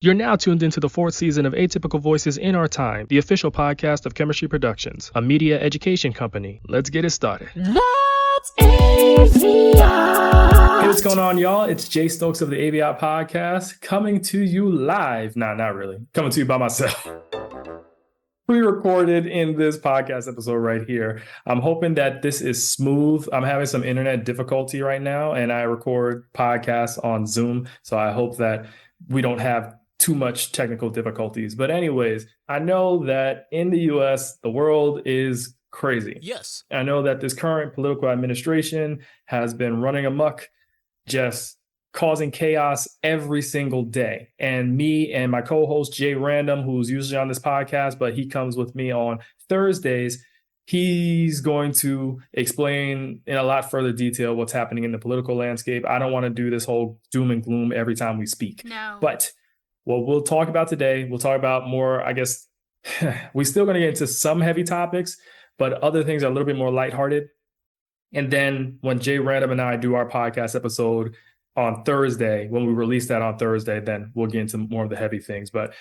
You're now tuned into the fourth season of Atypical Voices in Our Time, the official podcast of Chemistry Productions, a media education company. Let's get it started. That's AVIOT. Hey, what's going on, y'all? It's Jay Stokes of the AVIOT podcast, coming to you live. Nah, not really. Coming to you by myself. Pre-recorded in this podcast episode right here. I'm hoping that this is smooth. I'm having some internet difficulty right now, and I record podcasts on Zoom, so I hope that we don't have too much technical difficulties. But anyways, I know that in the US, the world is crazy. Yes. I know that this current political administration has been running amok, just causing chaos every single day. And me and my co-host Jay Random, who's usually on this podcast, but he comes with me on Thursdays, he's going to explain in a lot further detail what's happening in the political landscape. I don't want to do this whole doom and gloom every time we speak. No. But what we'll talk about today, we'll talk about more, I guess, we're still going to get into some heavy topics, but other things are a little bit more lighthearted. And then when Jay Random and I do our podcast episode on Thursday, when we release that on Thursday, then we'll get into more of the heavy things. But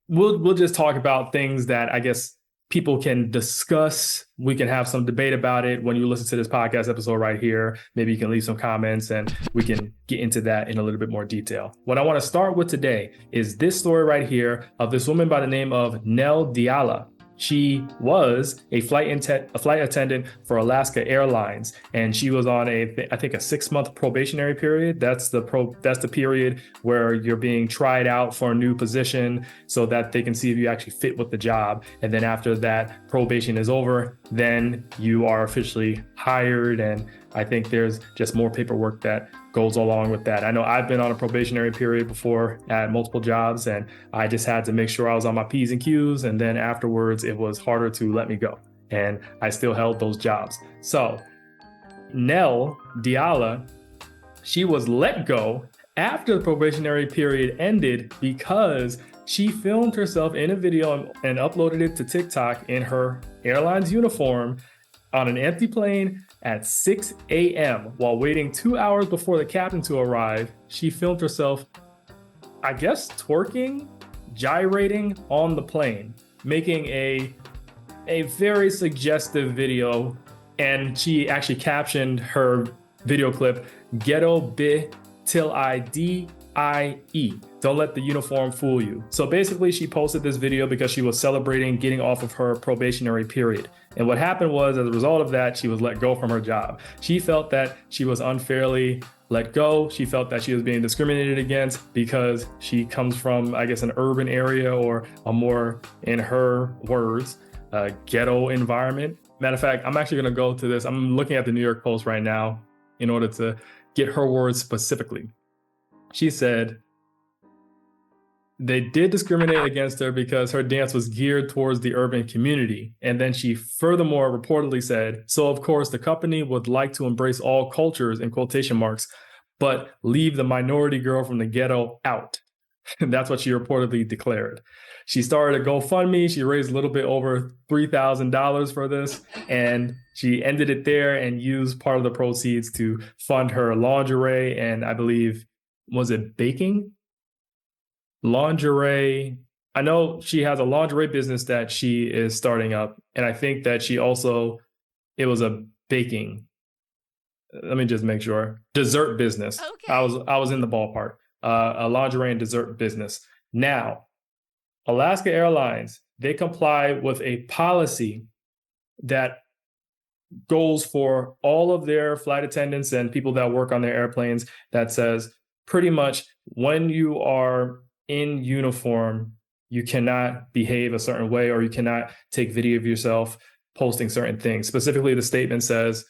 we'll just talk about things that I guess people can discuss. We can have some debate about it when you listen to this podcast episode right here. Maybe you can leave some comments and we can get into that in a little bit more detail. What I want to start with today is this story right here of this woman by the name of Nell Diala. She was a flight attendant for Alaska Airlines, and she was on I think a 6-month probationary period. That's the period where you're being tried out for a new position so that they can see if you actually fit with the job. And then after that probation is over, then you are officially hired. And I think there's just more paperwork that goes along with that. I know I've been on a probationary period before at multiple jobs, and I just had to make sure I was on my P's and Q's. And then afterwards, it was harder to let me go. And I still held those jobs. So Nell Diala, she was let go after the probationary period ended because she filmed herself in a video and uploaded it to TikTok in her airline's uniform on an empty plane at 6 a.m. while waiting 2 hours before the captain to arrive. She filmed herself, I guess, twerking, gyrating on the plane, making a very suggestive video. And she actually captioned her video clip, "Ghetto bit till I die. Don't let the uniform fool you." So basically, she posted this video because she was celebrating getting off of her probationary period. And what happened was, as a result of that, she was let go from her job. She felt that she was unfairly let go. She felt that she was being discriminated against because she comes from, I guess, an urban area or a more, in her words, ghetto environment. Matter of fact, I'm actually going to go to this. I'm looking at the New York Post right now in order to get her words specifically. She said, they did discriminate against her because her dance was geared towards the urban community. And then she furthermore reportedly said, so of course the company would like to embrace all cultures in quotation marks, but leave the minority girl from the ghetto out. And that's what she reportedly declared. She started a GoFundMe. She raised a little bit over $3,000 for this, and she ended it there and used part of the proceeds to fund her lingerie and I believe, was it baking? Lingerie. I know she has a lingerie business that she is starting up. And I think that it was a baking. Let me just make sure. Dessert business. Okay. I was in the ballpark. A lingerie and dessert business. Now, Alaska Airlines, they comply with a policy that goes for all of their flight attendants and people that work on their airplanes that says pretty much when you are in uniform, you cannot behave a certain way or you cannot take video of yourself posting certain things. Specifically, the statement says,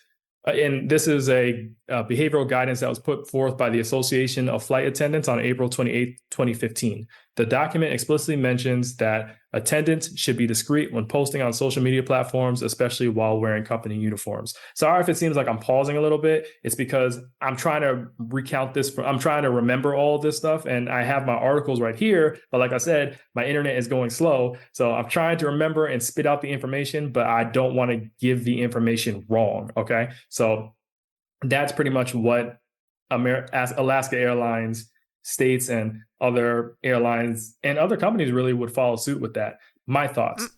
and this is a behavioral guidance that was put forth by the Association of Flight Attendants on April 28, 2015. The document explicitly mentions that attendants should be discreet when posting on social media platforms, especially while wearing company uniforms. Sorry if it seems like I'm pausing a little bit. It's because I'm trying to recount this. I'm trying to remember all of this stuff. And I have my articles right here. But like I said, my internet is going slow. So I'm trying to remember and spit out the information, but I don't want to give the information wrong. Okay. So that's pretty much what Alaska Airlines states and other airlines and other companies really would follow suit with that. My thoughts.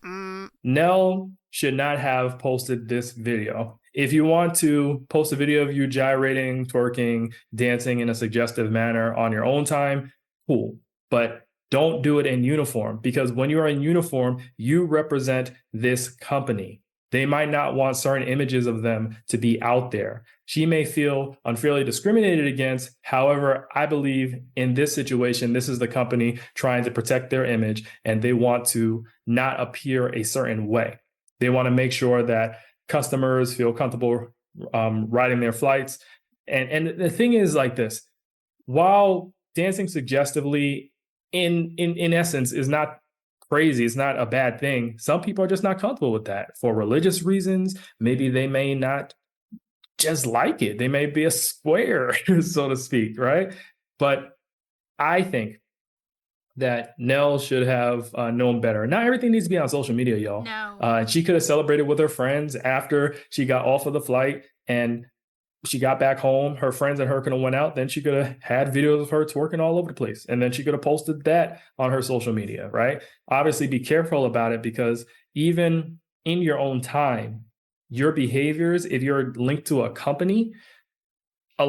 Nell should not have posted this video. If you want to post a video of you gyrating, twerking, dancing in a suggestive manner on your own time, cool. But don't do it in uniform, because when you are in uniform, you represent this company. They might not want certain images of them to be out there. She may feel unfairly discriminated against. However, I believe in this situation, this is the company trying to protect their image, and they want to not appear a certain way. They want to make sure that customers feel comfortable riding their flights. And the thing is like this, while dancing suggestively in essence is not crazy, it's not a bad thing, some people are just not comfortable with that for religious reasons. Maybe they may not just like it. They may be a square, so to speak, right? But I think that Nell should have known better. Not everything needs to be on social media, y'all. No. She could have celebrated with her friends after she got off of the flight and she got back home. Her friends and her could have went out. Then she could have had videos of her twerking all over the place. And then she could have posted that on her social media, right? Obviously, be careful about it, because even in your own time, your behaviors, if you're linked to a company,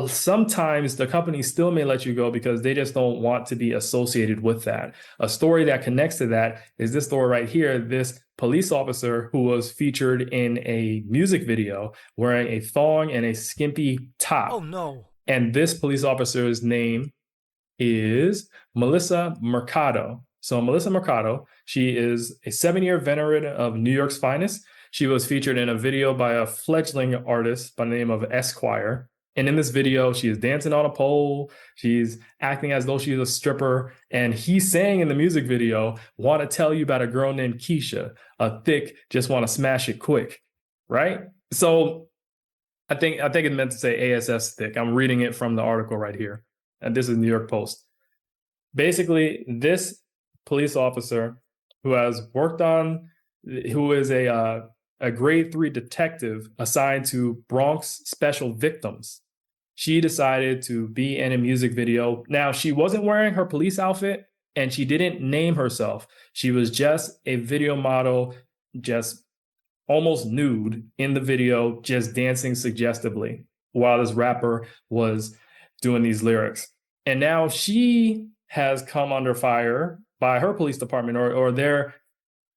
sometimes the company still may let you go because they just don't want to be associated with that. A story that connects to that is this story right here. This police officer who was featured in a music video wearing a thong and a skimpy top. Oh, no. And this police officer's name is Melissa Mercado. So Melissa Mercado, she is a 7-year veteran of New York's finest. She was featured in a video by a fledgling artist by the name of Esquire. And in this video, she is dancing on a pole. She's acting as though she's a stripper. And he's saying in the music video, want to tell you about a girl named Keisha, a thick, just want to smash it quick, right? So I think it meant to say ASS thick. I'm reading it from the article right here. And this is New York Post. Basically, this police officer who is a grade 3 detective assigned to Bronx special victims. She decided to be in a music video. Now, she wasn't wearing her police outfit and she didn't name herself. She was just a video model, just almost nude in the video, just dancing suggestively while this rapper was doing these lyrics. And now she has come under fire by her police department or there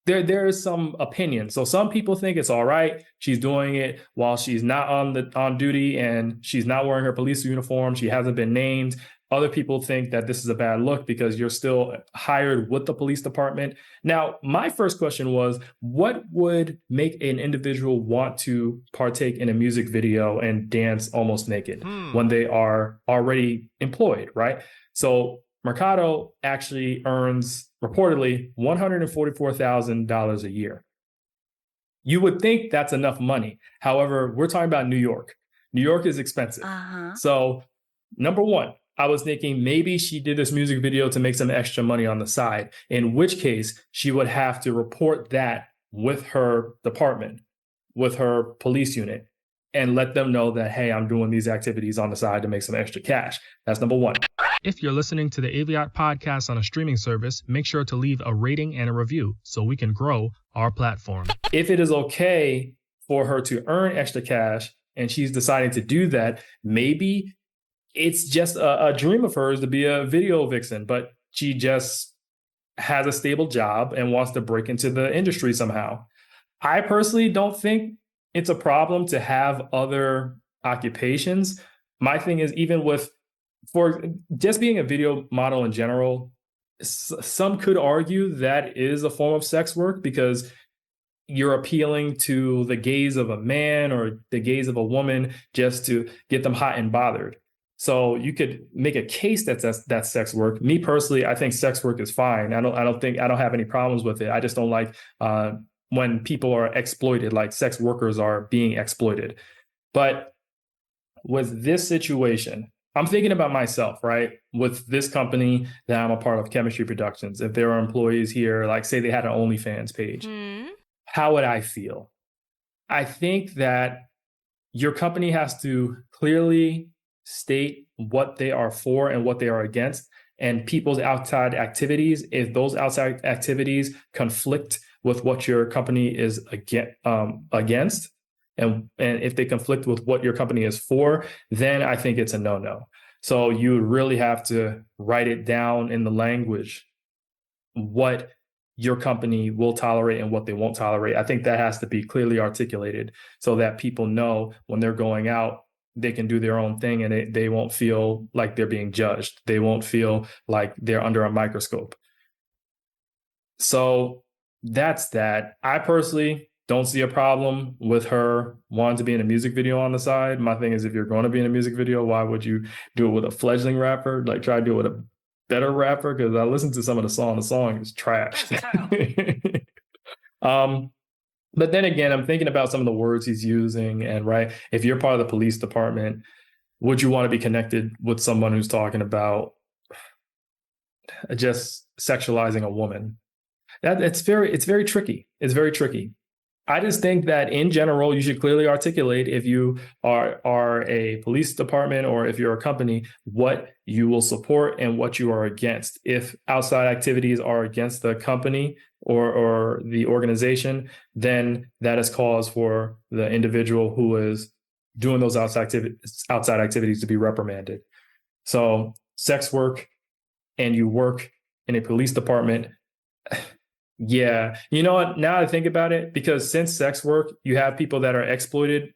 is some opinion. So some people think it's all right. She's doing it while she's not on duty and she's not wearing her police uniform. She hasn't been named. Other people think that this is a bad look because you're still hired with the police department. Now, my first question was, what would make an individual want to partake in a music video and dance almost naked when they are already employed, right? So Mercado actually earns reportedly $144,000 a year. You would think that's enough money. However, we're talking about New York. New York is expensive. So number one, I was thinking maybe she did this music video to make some extra money on the side, in which case she would have to report that with her department, with her police unit, and let them know that, hey, I'm doing these activities on the side to make some extra cash. That's number one. If you're listening to the AVIOT podcast on a streaming service, make sure to leave a rating and a review so we can grow our platform. If it is okay for her to earn extra cash and she's deciding to do that, maybe it's just a dream of hers to be a video vixen, but she just has a stable job and wants to break into the industry somehow. I personally don't think it's a problem to have other occupations. My thing is, even for just being a video model in general, some could argue that is a form of sex work because you're appealing to the gaze of a man or the gaze of a woman just to get them hot and bothered. So you could make a case that's sex work. Me personally, I think sex work is fine. I don't have any problems with it. I just don't like when people are exploited, like sex workers are being exploited. But with this situation, I'm thinking about myself, right? With this company that I'm a part of, Chemistry Productions, if there are employees here, like say they had an OnlyFans page, how would I feel? I think that your company has to clearly state what they are for and what they are against. and people's outside activities, if those outside activities conflict with what your company is against, and if they conflict with what your company is for, then I think it's a no-no. So you would really have to write it down in the language, what your company will tolerate and what they won't tolerate. I think that has to be clearly articulated so that people know when they're going out, they can do their own thing and they won't feel like they're being judged. They won't feel like they're under a microscope. So that's that. I personally don't see a problem with her wanting to be in a music video on the side. My thing is, if you're going to be in a music video, why would you do it with a fledgling rapper? Like, try to do it with a better rapper, because I listened to some of the song is trash. But then again, I'm thinking about some of the words he's using, and right, if you're part of the police department, would you want to be connected with someone who's talking about just sexualizing a woman? It's very tricky. It's very tricky. I just think that in general, you should clearly articulate, if you are a police department or if you're a company, what you will support and what you are against. If outside activities are against the company or the organization, then that is cause for the individual who is doing those outside activities to be reprimanded. So sex work, and you work in a police department. Yeah. You know what? Now I think about it, because since sex work, you have people that are exploited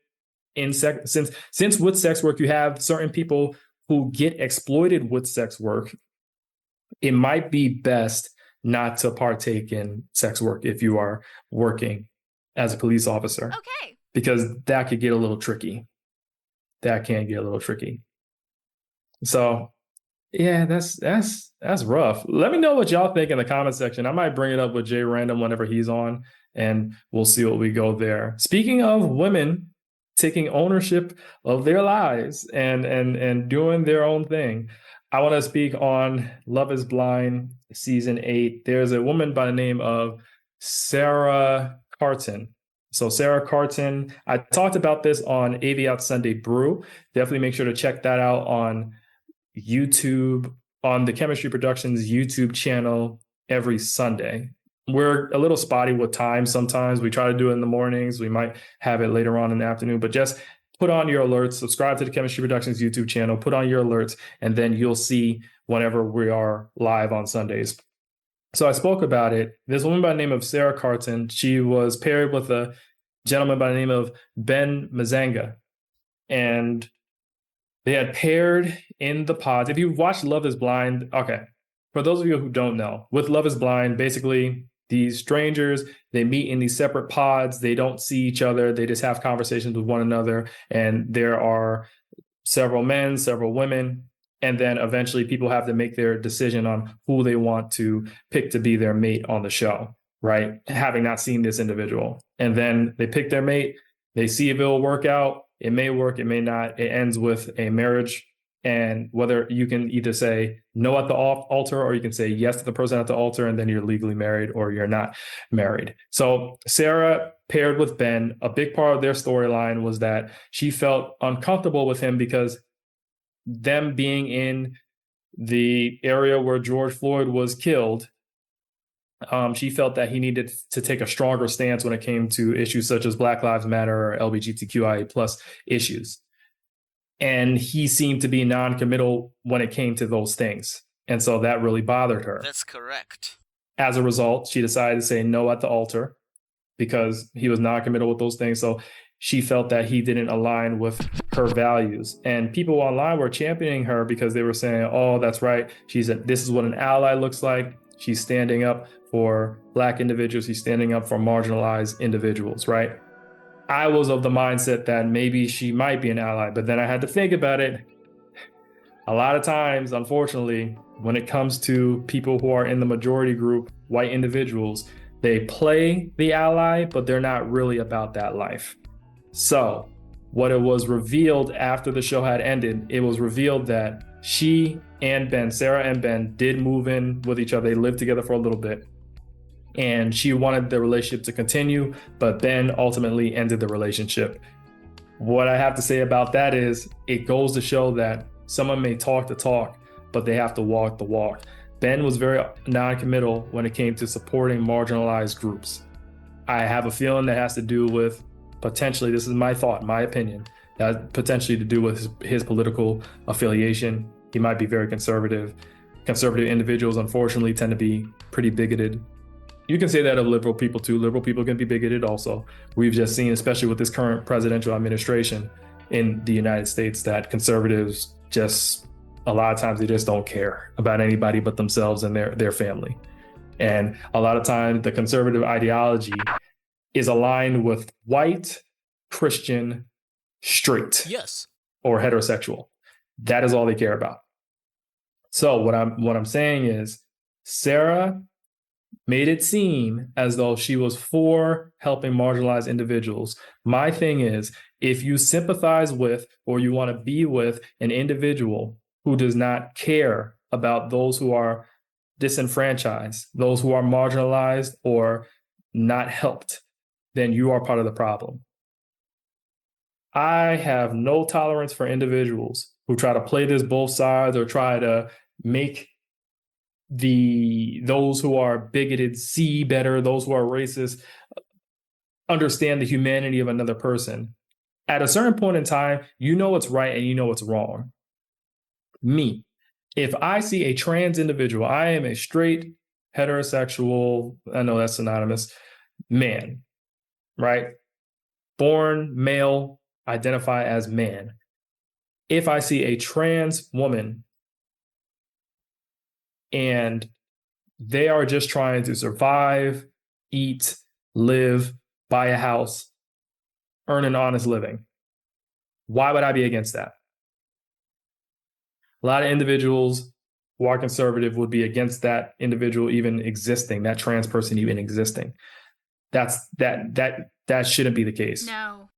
in sex. Since with sex work, you have certain people who get exploited with sex work. It might be best not to partake in sex work if you are working as a police officer. Okay. Because that could get a little tricky. That can get a little tricky. So yeah, that's rough. Let me know what y'all think in the comment section. I might bring it up with Jay Random whenever he's on, and we'll see what we go there. Speaking of women taking ownership of their lives and doing their own thing, I want to speak on Love is Blind season 8. There's a woman by the name of Sarah Carton. So Sarah Carton, I talked about this on AVIOT Sunday Brew. Definitely make sure to check that out on YouTube, on the Chemistry Productions YouTube channel every Sunday. We're a little spotty with time sometimes. We try to do it in the mornings. We might have it later on in the afternoon, but just put on your alerts, subscribe to the Chemistry Productions YouTube channel, put on your alerts, and then you'll see whenever we are live on Sundays. So I spoke about it. This woman by the name of Sarah Carton, she was paired with a gentleman by the name of Ben Mazanga. And they had paired in the pods. If you've watched Love is Blind, okay. For those of you who don't know, with Love is Blind, basically these strangers, they meet in these separate pods. They don't see each other. They just have conversations with one another. And there are several men, several women. And then eventually people have to make their decision on who they want to pick to be their mate on the show, right? Having not seen this individual. And then they pick their mate. They see if it will work out. It may work, it may not. It ends with a marriage. And whether you can either say no at the altar, or you can say yes to the person at the altar, and then you're legally married or you're not married. So Sarah paired with Ben. A big part of their storyline was that she felt uncomfortable with him because them being in the area where George Floyd was killed, she felt that he needed to take a stronger stance when it came to issues such as Black Lives Matter or LGBTQIA plus issues. And he seemed to be non-committal when it came to those things. And so that really bothered her. That's correct. As a result, she decided to say no at the altar because he was non-committal with those things. So she felt that he didn't align with her values. And people online were championing her because they were saying, oh, that's right. This is what an ally looks like. She's standing up for Black individuals. She's standing up for marginalized individuals, right? I was of the mindset that maybe she might be an ally, but then I had to think about it. A lot of times, unfortunately, when it comes to people who are in the majority group, white individuals, they play the ally, but they're not really about that life. So what it was revealed after the show had ended, it was revealed that she and Ben, Sarah and Ben, did move in with each other. They lived together for a little bit. And she wanted the relationship to continue, but Ben ultimately ended the relationship. What I have to say about that is it goes to show that someone may talk the talk, but they have to walk the walk. Ben was very non-committal when it came to supporting marginalized groups. I have a feeling that has to do with potentially, this is my thought, my opinion, that potentially to do with his political affiliation. He might be very conservative. Conservative individuals, unfortunately, tend to be pretty bigoted. You can say that of liberal people too. Liberal people can be bigoted also. We've just seen, especially with this current presidential administration in the United States, that conservatives just, a lot of times they just don't care about anybody but themselves and their family. And a lot of times the conservative ideology is aligned with white, Christian, straight, yes, or heterosexual. That is all they care about. So what I'm saying is, Sarah made it seem as though she was for helping marginalized individuals. My thing is, if you sympathize with or you want to be with an individual who does not care about those who are disenfranchised, those who are marginalized or not helped, then you are part of the problem. I have no tolerance for individuals who try to play this both sides or try to make those who are bigoted see better, those who are racist understand the humanity of another person. At a certain point in time, you know what's right and you know what's wrong. Me, if I see a trans individual, I am a straight, heterosexual, I know that's synonymous, man, right? Born male, identify as man. If I see a trans woman and they are just trying to survive, eat, live, buy a house, earn an honest living, why would I be against that? A lot of individuals who are conservative would be against that individual even existing, that trans person even existing. That shouldn't be the case. No.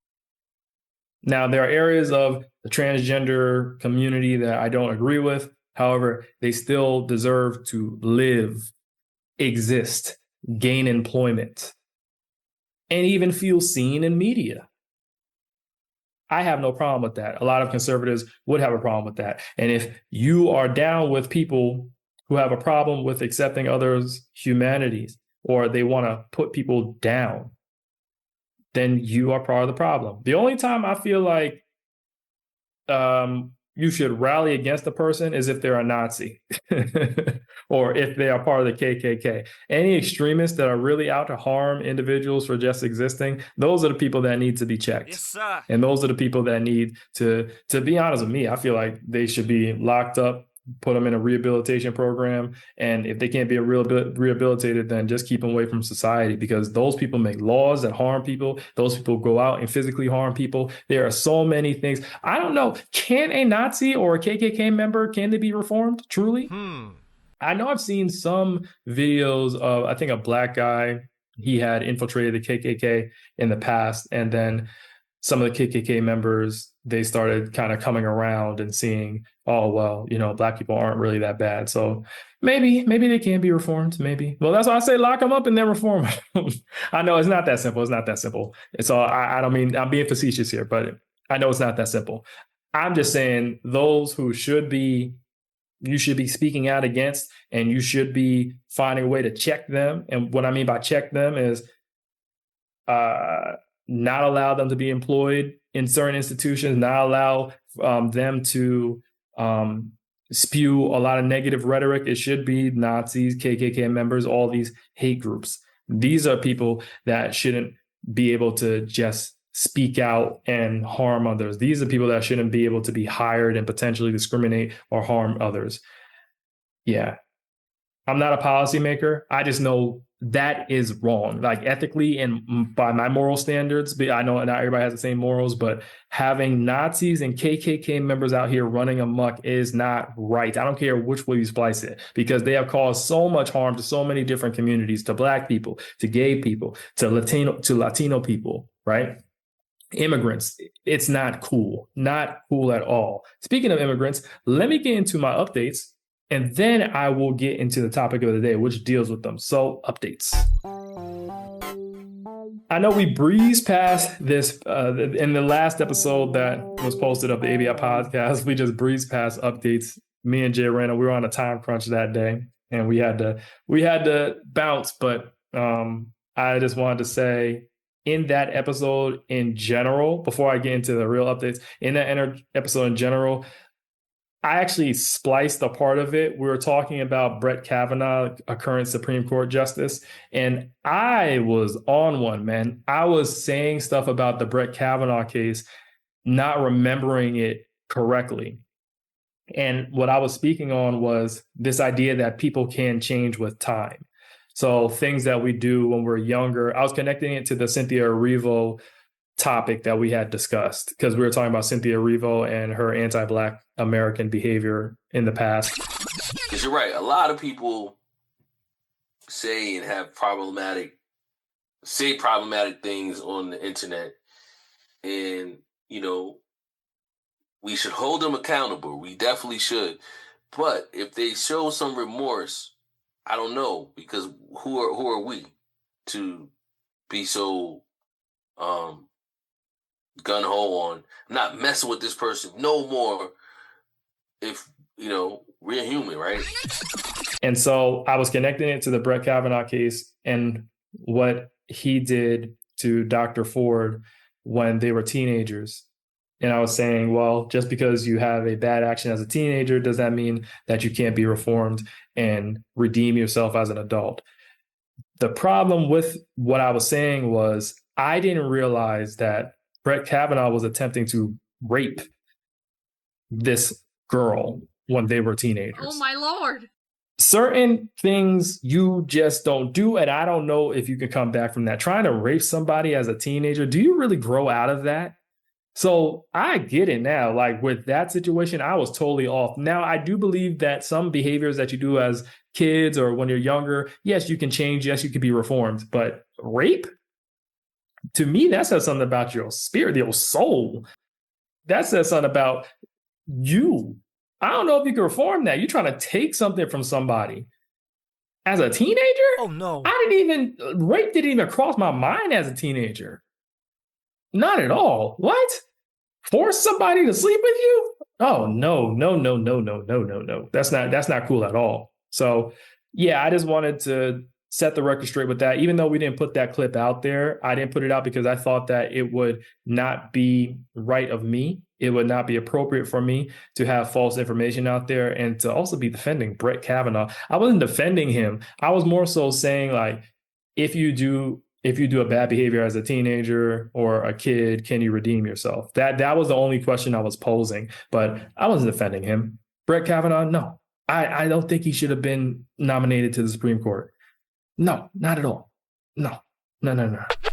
Now, there are areas of the transgender community that I don't agree with. However, they still deserve to live, exist, gain employment, and even feel seen in media. I have no problem with that. A lot of conservatives would have a problem with that. And if you are down with people who have a problem with accepting others' humanities, or they want to put people down, then you are part of the problem. The only time I feel like you should rally against a person is if they're a Nazi or if they are part of the KKK. Any extremists that are really out to harm individuals for just existing, those are the people that need to be checked. yes, sir. And those are the people that need to be honest with me, I feel like they should be locked up, put them in a rehabilitation program. And if they can't be rehabilitated, then just keep them away from society, because those people make laws that harm people. Those people go out and physically harm people. There are so many things. I don't know. Can a Nazi or a KKK member, can they be reformed truly? I know I've seen some videos of, I think, a black guy. He had infiltrated the KKK in the past. And then some of the KKK members, they started kind of coming around and seeing, oh, well, you know, black people aren't really that bad. So maybe they can be reformed. Maybe. Well, that's why I say lock them up and then reform them. I know it's not that simple. It's not that simple. It's all, I don't mean, I'm being facetious here, but I know it's not that simple. I'm just saying those who you should be speaking out against, and you should be finding a way to check them. And what I mean by check them is not allow them to be employed in certain institutions, not allow them to spew a lot of negative rhetoric. It should be Nazis, KKK members, all these hate groups. These are people that shouldn't be able to just speak out and harm others. These are people that shouldn't be able to be hired and potentially discriminate or harm others. Yeah. I'm not a policymaker. I just know that is wrong, like ethically and by my moral standards. But I know not everybody has the same morals, but having Nazis and KKK members out here running amok is not right. I don't care which way you splice it, because they have caused so much harm to so many different communities, to black people, to gay people, to Latino people, right? Immigrants. It's not cool at all. Speaking of immigrants, let me get into my updates, and then I will get into the topic of the day, which deals with them. So, updates. I know we breezed past this in the last episode that was posted of the AVIOT podcast. We just breezed past updates me and Jay Randall, we were on a time crunch that day, and we had to bounce. But I just wanted to say, in that episode in general, before I get into the real updates, in that episode in general, I actually spliced a part of it. We were talking about Brett Kavanaugh, a current Supreme Court justice, and I was on one, man. I was saying stuff about the Brett Kavanaugh case, not remembering it correctly. And what I was speaking on was this idea that people can change with time. So things that we do when we're younger, I was connecting it to the Cynthia Erivo topic that we had discussed, because we were talking about Cynthia Erivo and her anti-Black American behavior in the past. Because you're right. A lot of people say and have problematic things on the internet. And, you know, we should hold them accountable. We definitely should. But if they show some remorse, I don't know, because who are we to be so gun-ho on not messing with this person no more, if, you know, we're human, right? And so I was connecting it to the Brett Kavanaugh case and what he did to Dr. Ford when they were teenagers. And I was saying, well, just because you have a bad action as a teenager, does that mean that you can't be reformed and redeem yourself as an adult? The problem with what I was saying was I didn't realize that Brett Kavanaugh was attempting to rape this girl when they were teenagers. Oh, my Lord. Certain things you just don't do. And I don't know if you can come back from that. Trying to rape somebody as a teenager, do you really grow out of that? So I get it now. Like with that situation, I was totally off. Now, I do believe that some behaviors that you do as kids or when you're younger, yes, you can change. Yes, you can be reformed. But rape? To me, that says something about your spirit, your soul. That says something about you. I don't know if you can reform that. You're trying to take something from somebody. As a teenager? Oh, no. Rape didn't even cross my mind as a teenager. Not at all. What? Force somebody to sleep with you? Oh, no. That's not cool at all. So, yeah, I just wanted to set the record straight with that. Even though we didn't put that clip out there, I didn't put it out because I thought that it would not be right of me. It would not be appropriate for me to have false information out there and to also be defending Brett Kavanaugh. I wasn't defending him. I was more so saying, like, if you do a bad behavior as a teenager or a kid, can you redeem yourself? That was the only question I was posing, but I wasn't defending him. Brett Kavanaugh, no. I don't think he should have been nominated to the Supreme Court. No, not at all. No.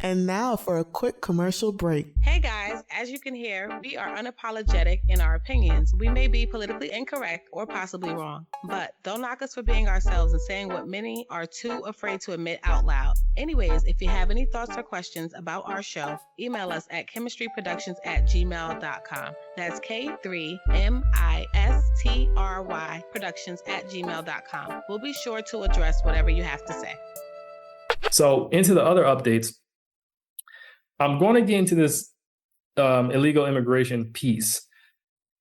And now for a quick commercial break. Hey guys, as you can hear, we are unapologetic in our opinions. We may be politically incorrect or possibly wrong, but don't knock us for being ourselves and saying what many are too afraid to admit out loud. Anyways, if you have any thoughts or questions about our show, email us at chemistryproductions@gmail.com. That's K3MISTRY productions@gmail.com. We'll be sure to address whatever you have to say. So into the other updates, I'm going to get into this illegal immigration piece.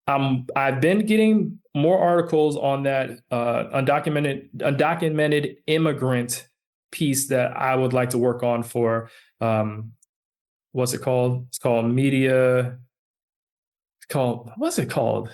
I've been getting more articles on that undocumented immigrant piece that I would like to work on for, what's it called? It's called media. What's it called?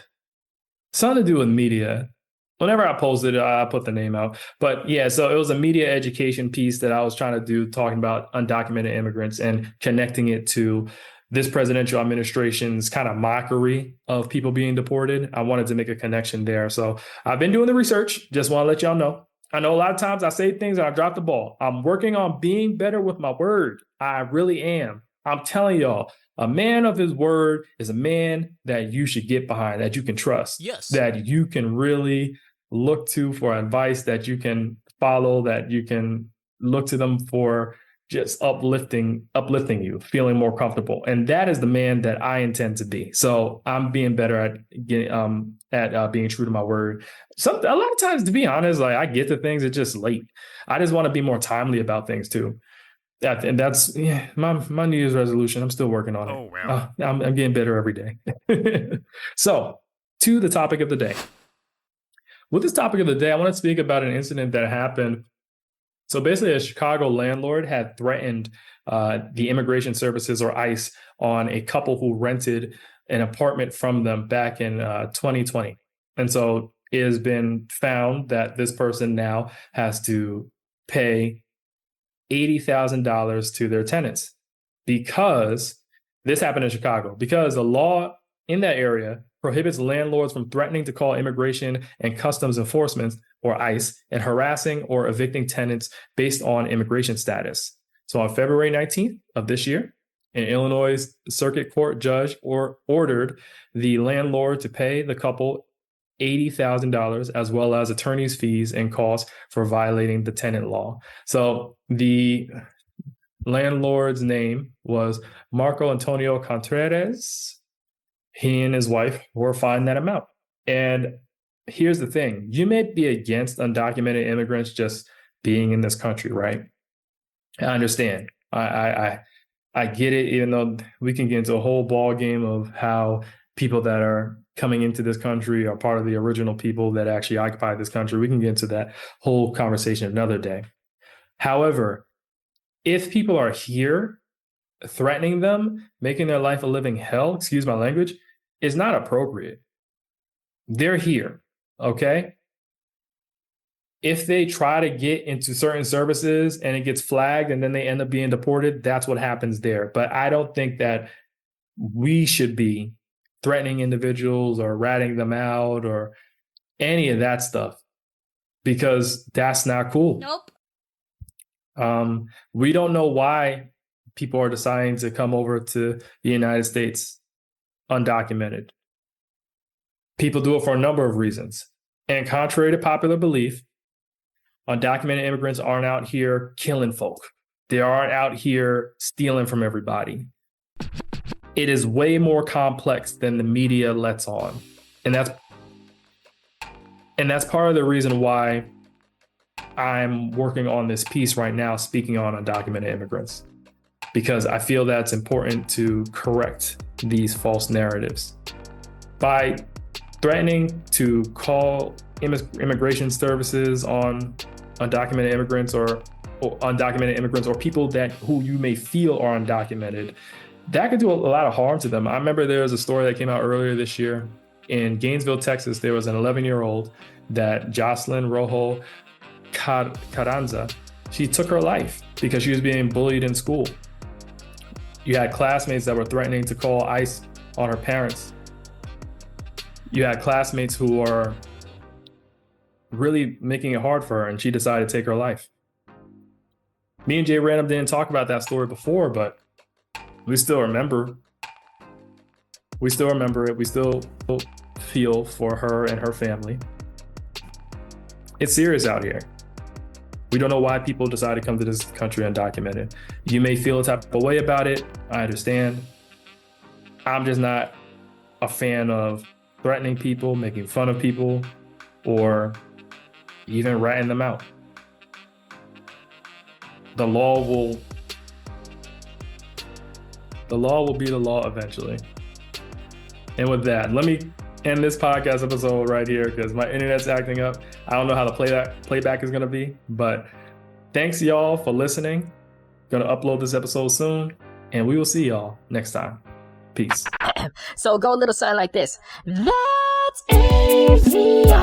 Something to do with media. Whenever I posted it, I put the name out. But yeah, so it was a media education piece that I was trying to do, talking about undocumented immigrants and connecting it to this presidential administration's kind of mockery of people being deported. I wanted to make a connection there. So I've been doing the research. Just want to let y'all know. I know a lot of times I say things and I drop the ball. I'm working on being better with my word. I really am. I'm telling y'all, a man of his word is a man that you should get behind, that you can trust. Yes. That you can really look to for advice, that you can follow, that you can look to them for just uplifting you, feeling more comfortable. And that is the man that I intend to be. So I'm being better at being true to my word. A lot of times, to be honest, like I get to things, it's just late. I just want to be more timely about things too. And that's my New Year's resolution. I'm still working on it. Oh, wow. I'm getting better every day. So to the topic of the day. with this topic of the day, I want to speak about an incident that happened. So basically, a Chicago landlord had threatened the Immigration Services, or ICE, on a couple who rented an apartment from them back in 2020. And so it has been found that this person now has to pay $80,000 to their tenants, because this happened in Chicago, because the law in that area prohibits landlords from threatening to call Immigration and Customs Enforcement, or ICE, and harassing or evicting tenants based on immigration status. So on February 19th of this year, an Illinois Circuit Court judge ordered the landlord to pay the couple $80,000, as well as attorney's fees and costs for violating the tenant law. So the landlord's name was Marco Antonio Contreras. He and his wife were fined that amount. And here's the thing. You may be against undocumented immigrants just being in this country, right? I understand. I get it, even though we can get into a whole ball game of how people that are coming into this country are part of the original people that actually occupied this country. We can get into that whole conversation another day. However, if people are here threatening them, making their life a living hell, excuse my language, is not appropriate. They're here, okay? If they try to get into certain services and it gets flagged and then they end up being deported, that's what happens there. But I don't think that we should be threatening individuals or ratting them out or any of that stuff, because that's not cool. Nope. We don't know why people are deciding to come over to the United States undocumented. People do it for a number of reasons. And contrary to popular belief, undocumented immigrants aren't out here killing folk. They aren't out here stealing from everybody. It is way more complex than the media lets on. And that's part of the reason why I'm working on this piece right now, speaking on undocumented immigrants, because I feel that's important to correct these false narratives. By threatening to call immigration services on undocumented immigrants or undocumented immigrants, or people who you may feel are undocumented, that could do a lot of harm to them. I remember there was a story that came out earlier this year in Gainesville, Texas. There was an 11-year-old that Jocelyn Rojo Carranza, she took her life because she was being bullied in school. You had classmates that were threatening to call ICE on her parents. You had classmates who are really making it hard for her, and she decided to take her life. Me and Jay Random didn't talk about that story before, but we still remember. We still remember it. We still feel for her and her family. It's serious out here. We don't know why people decide to come to this country undocumented. You may feel a type of way about it. I understand. I'm just not a fan of threatening people, making fun of people, or even ratting them out. The law will be the law eventually. And with that, let me end this podcast episode right here because my internet's acting up. I don't know how the playback is going to be, but thanks y'all for listening. Going to upload this episode soon, and we will see y'all next time. Peace. So go a little something like this. That's AVIOT.